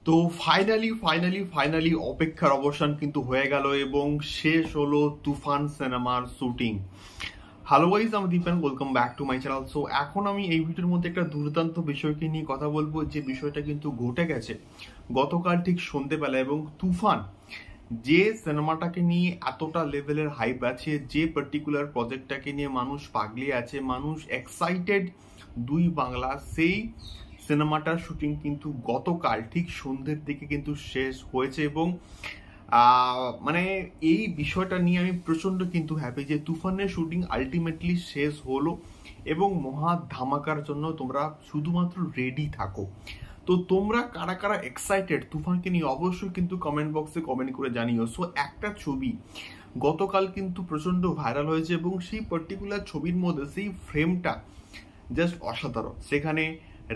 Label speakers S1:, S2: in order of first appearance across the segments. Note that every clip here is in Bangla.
S1: তো ফাইনালি অপেক্ষার অবসান কিন্তু হয়ে গেল এবং শেষ হলো তুফান সিনেমার শুটিং। হ্যালো গাইস, আমি Dipen, welcome back to my channel. So এখন আমি এই ভিডিওর মধ্যে একটা দুর্দান্ত বিষয়কে নিয়ে কথা বলবো, যে বিষয়টা কিন্তু ঘটে গেছে গতকাল ঠিক সন্ধ্যেবেলা। এবং তুফান যে সিনেমাটাকে নিয়ে এতটা লেভেলের হাইপ আছে, যে পার্টিকুলার প্রজেক্টটাকে নিয়ে মানুষ পাগলিয়ে আছে, মানুষ এক্সাইটেড দুই বাংলা, সেই সিনেমাটার শুটিং কিন্তু গতকাল ঠিক সন্ধ্যের দিকে কিন্তু শেষ হয়েছে। এবং মানে এই বিষয়টা নিয়ে আমি প্রচন্ড কিন্তু হ্যাপি যে তুফানের শুটিং আলটিমেটলি শেষ হলো এবং মহা ধামাকার জন্য তোমরা শুধুমাত্র রেডি থাকো। তো তোমরা কারা কারা এক্সাইটেড তুফানকে নিয়ে অবশ্যই কিন্তু কমেন্ট বক্সে কমেন্ট করে জানিও। সো একটা ছবি গতকাল কিন্তু প্রচন্ড ভাইরাল হয়েছে এবং সেই পার্টিকুলার ছবির মধ্যে সেই ফ্রেমটা জাস্ট অসাধারণ। সেখানে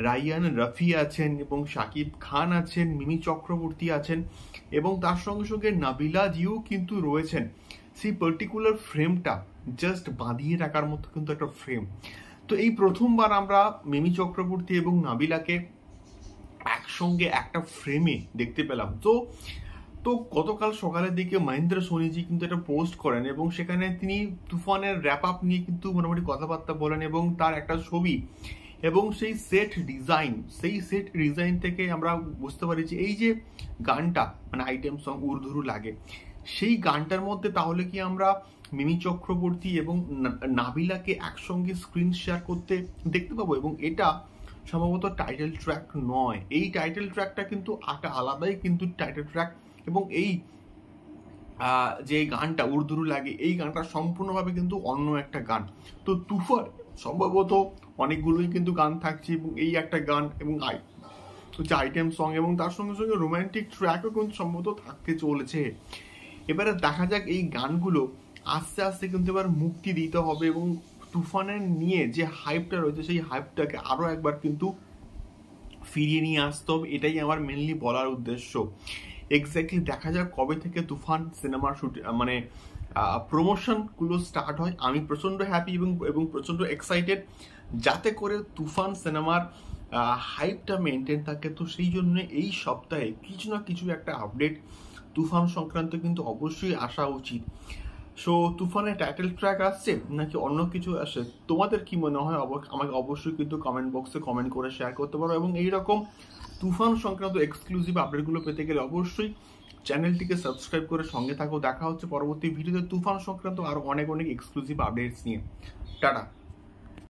S1: রায়ান রফি আছেন এবং শাকিব খান আছেন, মিমি চক্রবর্তী আছেন এবং তার সঙ্গে সঙ্গে নাবিলা জিও কিন্তু রয়েছেন। সেই পার্টিকুলার ফ্রেমটা জাস্ট বাঁধিয়ে রাখার মতো কিন্তু একটা ফ্রেম। তো এই প্রথমবার আমরা মিমি চক্রবর্তী এবং নাবিলাকে একসঙ্গে একটা ফ্রেমে দেখতে পেলাম। তো গতকাল সকালের দিকে মহেন্দ্র সোনিজি কিন্তু একটা পোস্ট করেন এবং সেখানে তিনি তুফানের র্যাপ আপ নিয়ে কিন্তু মোটামুটি কথাবার্তা বলেন এবং তার একটা ছবি এবং সেই সেট ডিজাইন থেকে আমরা বুঝতে পারি যে এই যে গানটা মানে আইটেম সং উর্ধুরু লাগে, সেই গানটার মধ্যে তাহলে কি আমরা মিমি চক্রবর্তী এবং নাবিলাকে একসঙ্গে স্ক্রিন শেয়ার করতে দেখতে পাবো। এবং এটা সম্ভবত টাইটেল ট্র্যাক নয়, এই টাইটেল ট্র্যাকটা কিন্তু একটা আলাদাই কিন্তু টাইটেল ট্র্যাক। এবং এই যে গানটা উর্দুরু লাগে, এই গানটা সম্পূর্ণভাবে কিন্তু অন্য একটা গান। তো তুফান সম্ভবত অনেকগুলোই কিন্তু গান থাকছে এবং এই একটা গান এবং হচ্ছে আইটেম সং এবং তার সঙ্গে সঙ্গে রোমান্টিক ট্র্যাকও কিন্তু সম্ভবত থাকতে চলেছে। এবারে দেখা যাক এই গানগুলো আস্তে আস্তে কিন্তু এবার মুক্তি দিতে হবে এবং তুফানের নিয়ে যে হাইপটা রয়েছে সেই হাইপটাকে আরো একবার কিন্তু ফিরিয়ে নিয়ে আসতে হবে। এটাই আমার মেনলি বলার উদ্দেশ্য। এক্স্যাক্টলি দেখা যাক কবে থেকে তুফান সিনেমার শুটিং মানে প্রমোশন গুলো স্টার্ট হয়। আমি প্রচন্ড হ্যাপি এবং প্রচন্ড এক্সাইটেড যাতে করে তুফান সিনেমার হাইপটা মেনটেন থাকে। তো সেই জন্য এই সপ্তাহে কিছু না কিছু একটা আপডেট তুফান সংক্রান্ত কিন্তু অবশ্যই আসা উচিত। সো তুফানের টাইটেল ট্র্যাক আসছে নাকি অন্য কিছু আসছে, তোমাদের কি মনে হয় আমাকে অবশ্যই কিন্তু কমেন্ট বক্সে কমেন্ট করে শেয়ার করতে পারো। এবং এইরকম তুফান সংক্রান্ত এক্সক্লুসিভ আপডেটগুলো পেতে গেলে অবশ্যই চ্যানেলটিকে সাবস্ক্রাইব করে সঙ্গে থাকো। দেখা হচ্ছে পরবর্তী ভিডিওতে তুফান সংক্রান্ত আরো অনেক এক্সক্লুসিভ আপডেটস নিয়ে। টাটা।